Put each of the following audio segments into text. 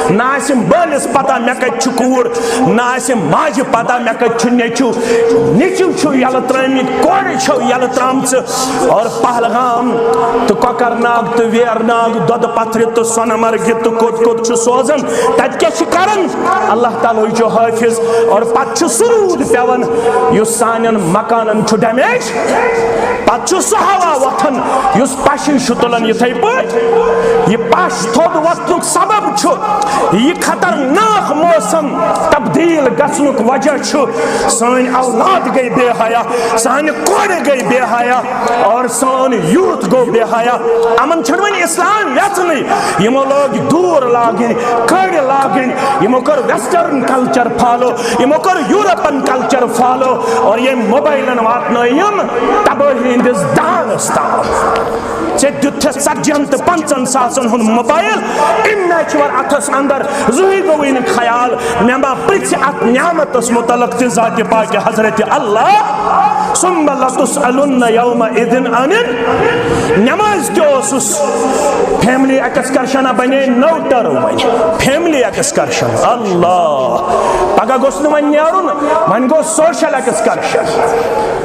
نہ آسم بٲلِس پتہ مےٚ کتہِ چھُ کوٗر نہ آسم ماجہِ پتہ مےٚ کتہِ چھُ نیٚچِو نیٚچِو چھُ یلہٕ ترٛٲمٕتۍ کورِ چھو یلہٕ ترٛامژٕ اور پہلگام تہٕ کۄکر ناگ تہٕ ویرناگ دۄدٕ پتھرِ تہٕ سۄنہٕ مرگہِ تہٕ کوٚت کوٚت چھُ سوزان تتہِ کیٛاہ چھِ کران اللہ تعالیٰ ہٕے چھُ حٲفظ اور پتہٕ چھُ سُہ روٗد پیٚوان یُس سانٮ۪ن مکانن چھُ ڈیمیج پتہٕ چھُ سُہ ہوا وۄتھان یُس پشہِ چھُ تُلان یِتھے پٲٹھۍ یہِ پش تھوٚد وۄتھنُک سبب چھُ یہ خطرناک موسم تبدیل گژھنُک وجہ چھُ سٲنۍ اولاد گٔے بے حیا سانہِ کورِ گٔے بے حیا اور سون یوٗتھ گوٚو بے حیا یِمن چھُنہٕ وۄنۍ اسلام یژھنٕے یِمو لٲگۍ دوٗر لاگٕنۍ کٔڑۍ لاگٕنۍ یِمو کٔر ویسٹرن کلچر فالو یِمو کٔر یوٗرپن کلچر فالو اور ییٚمۍ موبایلن واتنٲے یِم تبٲہی ہٕنٛدِس دانس تام ژےٚ دیُتتھس 40 تہٕ 50 ساسن ہُنٛد موبایل اِمیچور اتھس اندر زٕہٕے گوٚوٕے نہٕ خیال مےٚ ما پرژھِ اتھ نعمتس متعلق تہِ ذاتِ پاکہِ حضرت اللہ ثم لتسألن یومئذ عن نماز تہِ اوسُس فیملی ایکسکرشنہ بنے نٔو ٹٔرٕم وۄنۍ فیملی ایکسکرشن اللہ پگہہ گوٚژھ نہٕ وۄنۍ نیرُن وۄنۍ گوٚو سوشل ایکسکرشن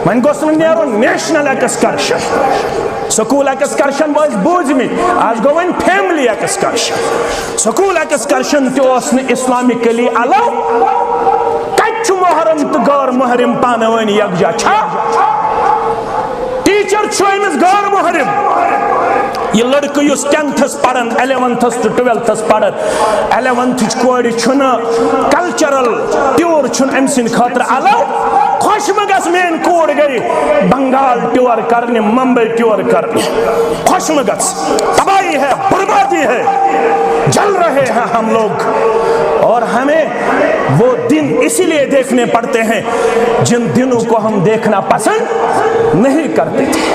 وۄنۍ گوٚژھ نہٕ نیرُن نیشنل ایکسکرشن سکول ایکسکرشن ٲسۍ بوٗزمٕتۍ آز گوٚو وۄنۍ فیملی ایکسکرشن سکول ایکسکرشن تہِ اوس نہٕ اسلامکلی الاو کتہِ چھُ محرم تہٕ غٲر محرم پانہٕ ؤنۍ یکجا چھا ٹیچر چھُ أمِس غٲر محرم یہ لڑکہ یُس 10تھس پران 11تھس تہٕ 12تھس پران 11تھٕچ کورِ چھُنہٕ کلچرل ٹیوٗر چھُنہٕ أمۍ سٕنٛدِ خٲطرٕ الاو خوش مہ گژھ میٲنۍ کوٗر گٔے بنگال ٹیوٗر کرنہِ ممبئی ٹیوٗر کرنہِ خوش مہ گژھ تباہی ہے بربادی ہے جل رہے ہیں ہم لوگ اور ہمیں وہ دن اسی لیے دیکھنے پڑتے ہیں جن دنوں کو ہم دیکھنا پسند نہیں کرتے تھے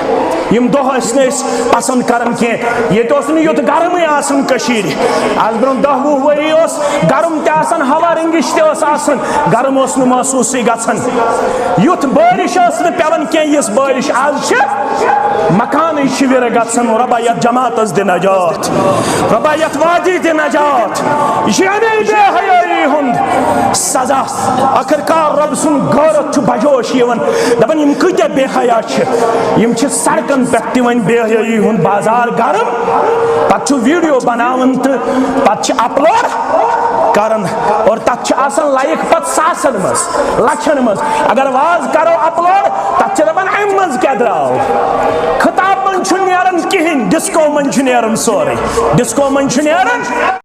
یم دۄہ ٲسۍ نہٕ أسۍ پسند کران کینٛہہ ییٚتہِ اوس نہٕ یُتھ گرمٕے آسان کٔشیٖرِ آز برونٛہہ 10-20 ؤری اوس گرم تہِ آسان ہوا رنگش تہِ اوس آسان گرم اوس نہٕ محسوٗسٕے گژھان یُتھ بٲرِش ٲس نہٕ پیٚوان کینٛہہ یِژھ بٲرِش آز چھِ مکانٕے شِوِرٕ گژھان رۄبا یتھ جماعتس دِ نجات رۄبا یتھ وادی دِ نجات یہِ چھُ اَمے بے حیٲیی ہُنٛد سزا آخر کار رۄب سُنٛد غٲرت چھُ بجوش یِوان دپان یِم کۭتیاہ بے حیا چھِ یِم چھِ سڑکن پٮ۪ٹھ تہِ وۄنۍ بے حیٲیی ہُنٛد بازار گرم پتہٕ چھُ ویڈیو بناوان تہٕ پتہٕ چھِ اپلوڈ کران اور تتھ چھِ آسان لایک پتہٕ ساسن منٛز لچھن منٛز اگر واز کرو اپلوڈ تتھ چھِ دپان امہِ منٛز کیٛاہ درٛاو خطاب منٛز چھُنہٕ نیران کِہینۍ ڈسکو منٛز چھُ نیران سورُے ڈسکو منٛز چھُ نیران